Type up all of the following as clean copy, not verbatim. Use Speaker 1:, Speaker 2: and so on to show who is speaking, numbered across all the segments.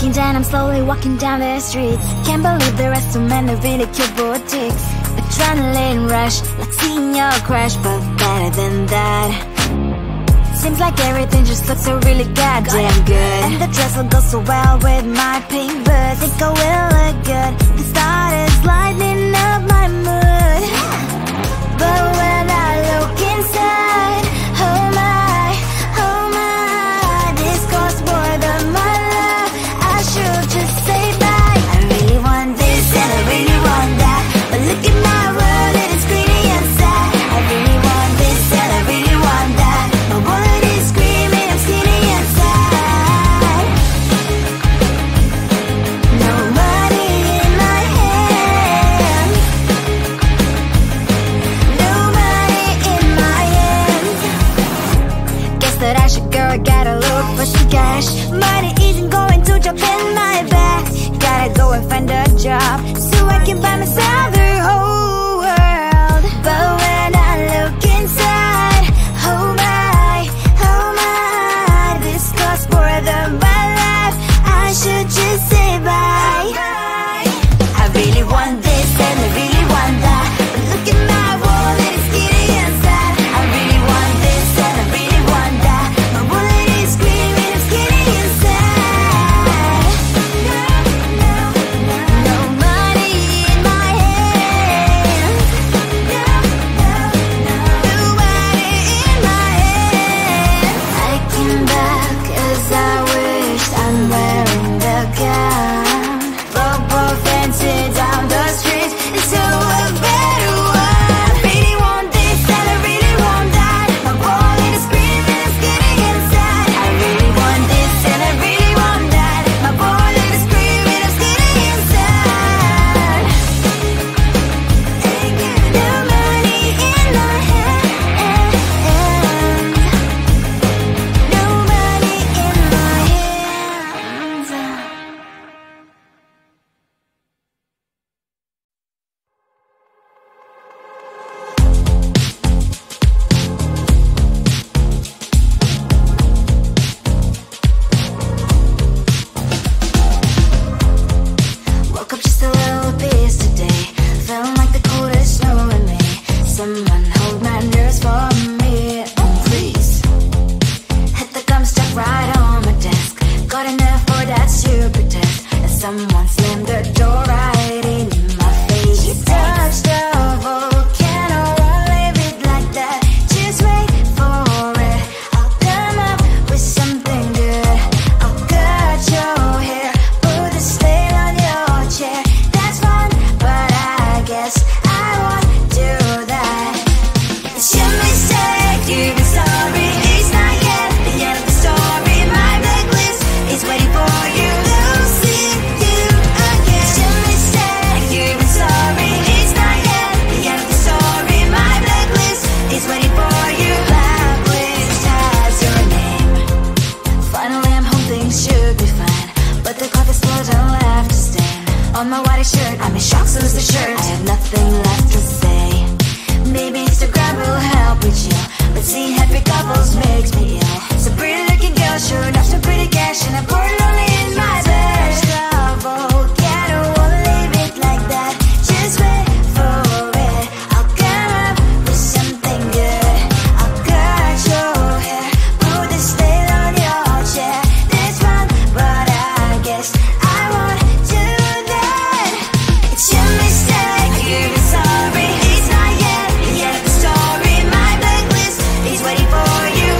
Speaker 1: breaking down, I'm slowly walking down the streets. Can't believe there are so many really cute boutiques. Adrenaline rush, like seeing your crush, but better than that. Seems like everything just looks so really goddamn good. And the dress will go so well with my pink boots. Think I will look good. The start is lighting up my mood. But when I look inside, oh my, this costs more than my love. I should just say bye. I really want this and I really want that, but look at my world, it is greedy and sad. I really want this and I really want that. My wallet is screaming, I'm skinny and sad. No money in my hand, no money in my hand. Guess that I should go, I gotta look for some cash. Money isn't going to jump in my back. Gotta go and find a job so I can buy myself the whole world. But when I look inside, oh my, this costs more than my life. I should just say bye. I really want this and I really want that, but look at my wallet, it's skinny and sad. I really want this and I really want that. My wallet is screaming, I'm skinny and sad. No money in my hand, no money in my hand. I came back as I wished, I'm wearing the gown. Football fancy down the street into a better one. I really want this and I really want that. My wallet is screaming, I'm skinny inside. I really want this and I really want that. My wallet is screaming, I'm skinny inside. No money in my hand, no money in my hands. Woke up just a little pissed today. Feeling like the coldest snow in me. Someone hold my nerves for me, please. Hit the gum stuck right on my desk. Got enough for that stupid test. And someone slammed the door right in my face. You touched a volcano, won't leave it like that. Just wait for it. I'll come up with something good. I'll cut your hair, put a stain on your chair. That's fun, but I guess I won't do that. It's your mistake, you've been sorry. It's not yet the end of the story. My blacklist is waiting for you. Losing you again. It's your mistake, you've been sorry. It's not yet the end of the story. My blacklist is waiting for you. Blacklist has your name. Finally I'm home, things should be fine, but the cloth is full, don't have to stand. On my white shirt, I'm in shock, so is the shirt. I have nothing left to say. Maybe Instagram will help with you, but seeing happy couples makes me ill. So pretty looking girl, sure enough, so pretty cash, and I'm pouring lonely in my bed. Volcano, won't leave it like that. Just wait for it. I'll come up with something good. I'll cut your hair, put the stain on your chair. That's fun, but I guess I won't do that. It's your mistake, you've been sorry. It's not yet the end of the story. My blacklist is waiting for you.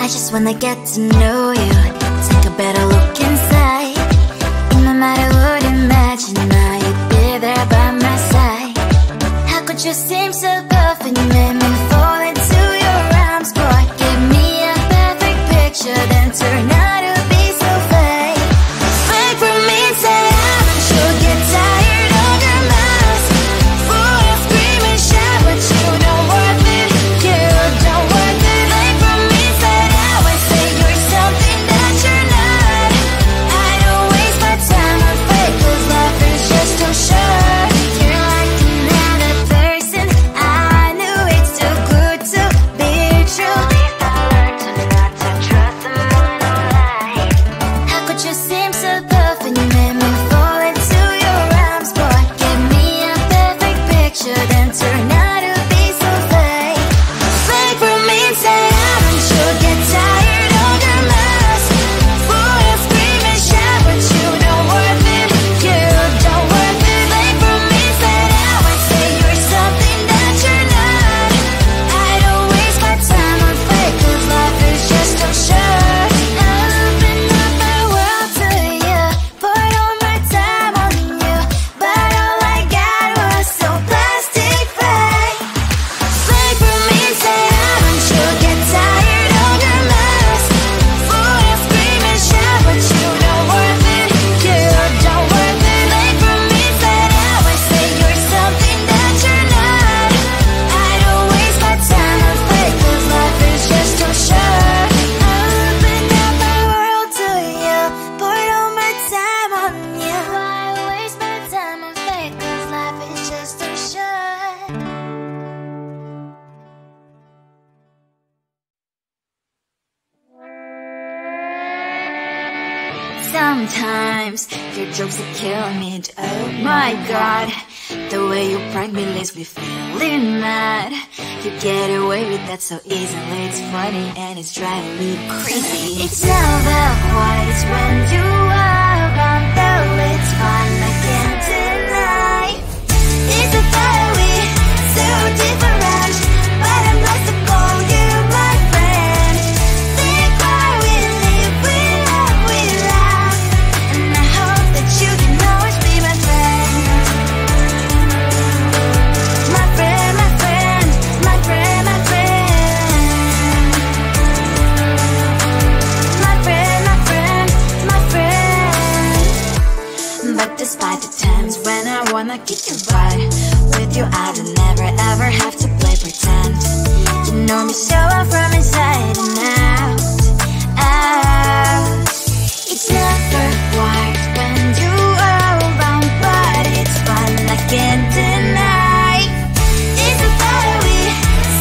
Speaker 1: just wanna get to know you, take a better look inside. And no matter what, imagine now you'd be there by my side. How could you seem so perfect? You made me fall into your arms, boy. Give me a perfect picture, then turn out to be so fake. Fake for me, say I'm sure get tired of your mouth. Full of scream and shout, but you don't worth it. You don't worth it. Fake for me, say I would say you're something that you're not. I don't waste my time on fake, 'cause life is just too short. You're like another person. I knew it's too good to be true. I learned to not to trust someone online. How could you seem so perfect? You made me fall into your arms, boy. Give me a perfect picture, then turn out to be so fake. Fake for me, say I'm sure get tired of your mask. Full of scream and shout, but you don't worth it. You don't worth it. Fake for me, say I would say you're something that you're not. I don't waste my time on fake, 'cause life is just too short. I open up my world to you, poured all my time on you, but all I got was so plastic fake. Fake for me, say I'm sure get tired of your mask. Full of scream and shout, but you don't worth it. You don't worth it. Fake for me, say I would say you're something that you're not. I don't waste my time on fake, 'cause life is just too short. I open up my world to you, poured all my time on you. Why waste my time on fake, 'cause life is just too short. Sometimes your jokes are killing me. Oh my god, the way you prank me leaves me feeling mad. You get away with that so easily. It's funny and it's driving me crazy. It's never quite when you are around, though it's fun, I can't deny. It's a fiery, so different, but I'm blessed to call you my friend. Think why we live, we love, we laugh, and I hope that you can always be my friend. My friend, my friend, my friend, my friend. My friend, my friend, my friend. But despite the times when I wanna kick your butt, with you I don't never ever have to play pretend. You know me so well from inside and out, out. It's never quite when you are around, but it's fun, I can't deny. It's a fiery,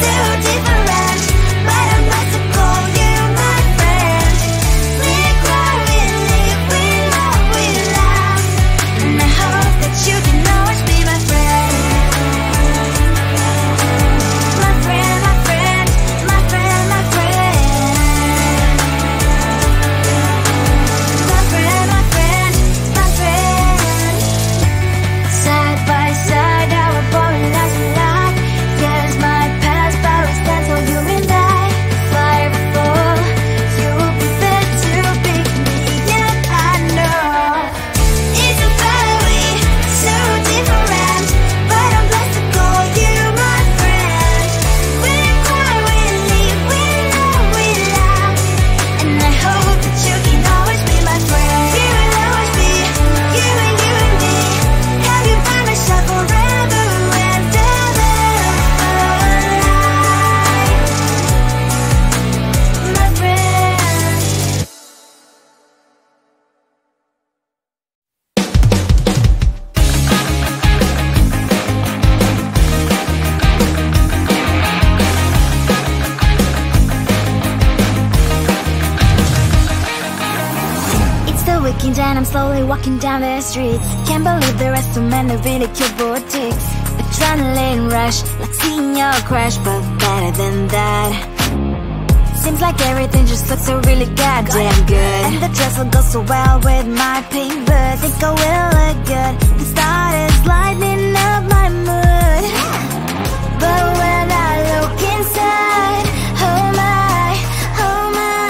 Speaker 1: so different, but I'm blessed to call you my friend. We cry, we live, we love, we laugh, and I hope that you can always be my friend. My friend, my friend, my friend, my friend. My friend, my friend, my friend. Side by side, our body lies a lot. Yes, my past, but we stand for you and I. Fire before you will be there to pick me up, I know. It's a fiery, so different, but I'm blessed to call you my friend. We cry, we live, we love, we laugh, and I hope that you can always be my friend. You will always be, you and me. Have you by my side forever and ever. My friend. It's the weekend and I'm slowly walking down the streets. Can't believe there are so many really cute boutiques. Adrenaline rush, like seeing your crush, but better than that. Seems like everything just looks so really goddamn good, and the dress will go so well with my pink boots. Think I will look good. The start is lighting up my mood, but when I look inside, oh my, oh my.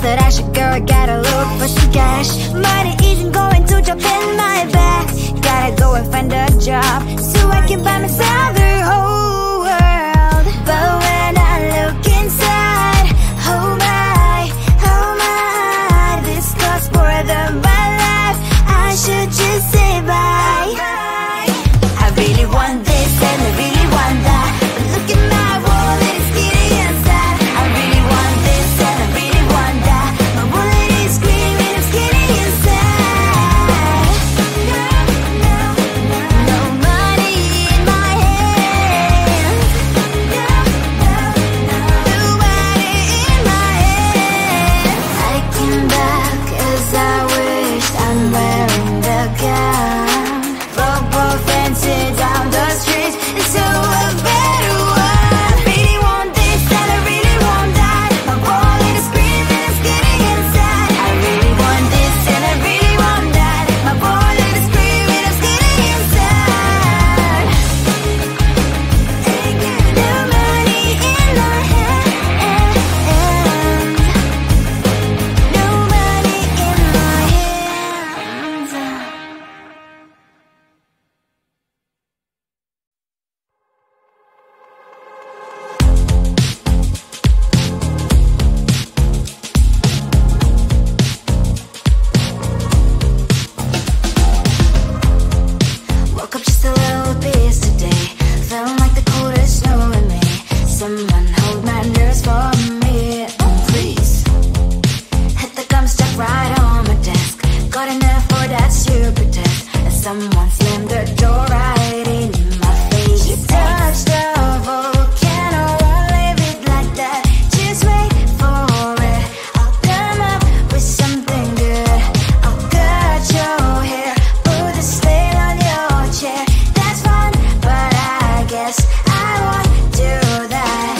Speaker 1: that I should go, I gotta look for some cash. Money isn't going to jump in my back. Gotta go and find a job so I can buy myself the whole world. But when I look inside, oh my, this costs more than my life. I should just say bye. I really want this and I really want that, but look at my wallet, it's skinny inside. I really want this and I really want that, my wallet is screaming, I'm skinny inside. No money in my hands. No money in my hands. I came back as I wished, I'm wearing the gown. Both fancy down the street into a better one. I really want this and I really want that, my wallet is screaming, it's getting inside. I really want this and I really want that, my wallet is screaming, it's getting inside. No money in my hand. No money in my hands. Woke up just a little bit today. Felt like the coldest snow in me. Someone hold my nerves for me, please. Hit the gum stuck right on my desk. Got enough for that stupid test. And someone slammed the door right in my face. You touched the volcano, won't leave it like that. Just wait for it. I'll come up with something good. I'll cut your hair, put a slate on your chair. That's fun, but I guess I won't do that.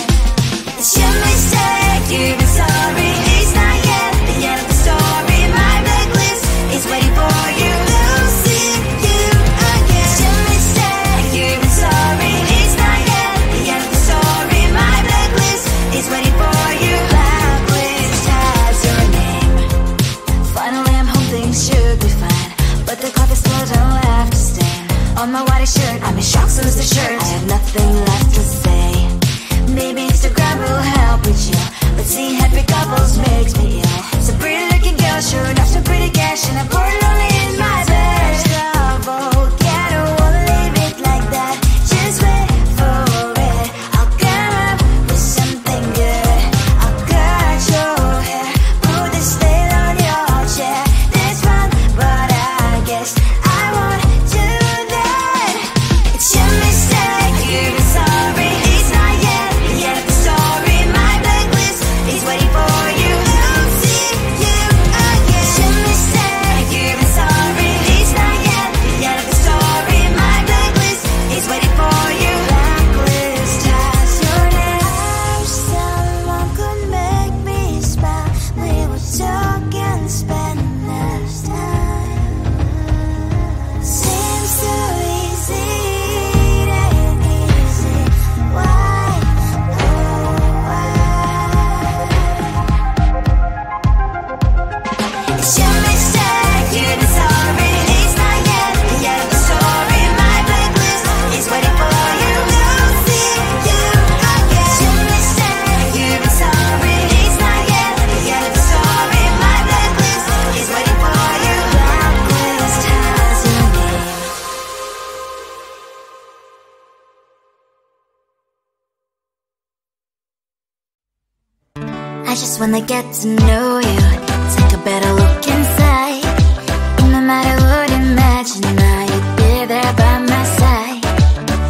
Speaker 1: It's your mistake, you've been sorry. It's not yet the end of the story. My blacklist is waiting for you. We'll see you again. It's your mistake, you've been sorry. It's not yet the end of the story. My blacklist is waiting for you. Blacklist has your name. Finally, I'm home, things should be fine, but the cloth is still don't left to stain. On my white shirt, I'm in shock, so is the shirt. I have nothing left to say. Maybe Instagram will help with you, but seeing happy couples makes me ill. Some pretty looking girl, sure enough, some pretty cash, and I'm pouring lonely in my bed. Volcano, won't leave it like that. Just wait for it. I'll come up with something good. I'll cut your hair, put the slate on your chair. That's fun, but I guess I won't do that. It's your mistake, you've been sorry. It's not yet the end of the story. My blacklist is waiting for you. We'll see you again. It's your mistake, you've been sorry. It's not yet the end of the story. My blacklist is waiting for you. Blacklist has your name. I wish someone could make me smile. We would talk and spend less time. Seems so easy, it ain't easy. Why, oh why? It's your mistake, you've been sorry. It's not yet the end of the story. My blacklist is waiting for you. We'll see you again. It's your mistake, you've been sorry. It's not yet the end of the story. My blacklist is waiting for you. Blacklist has your name. I just wanna get to know you, take a better look inside. No matter what, imagine now you'd be there by my side.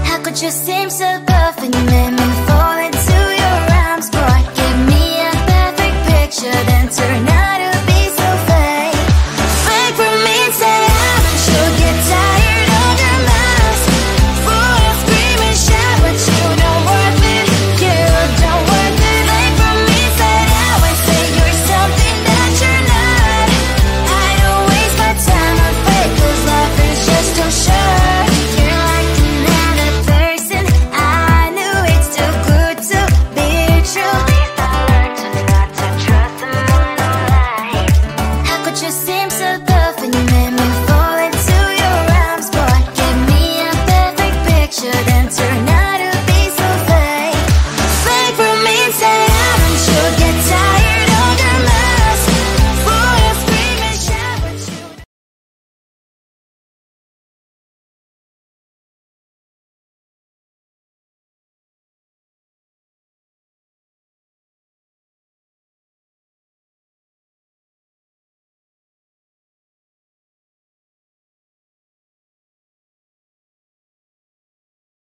Speaker 1: How could you seem so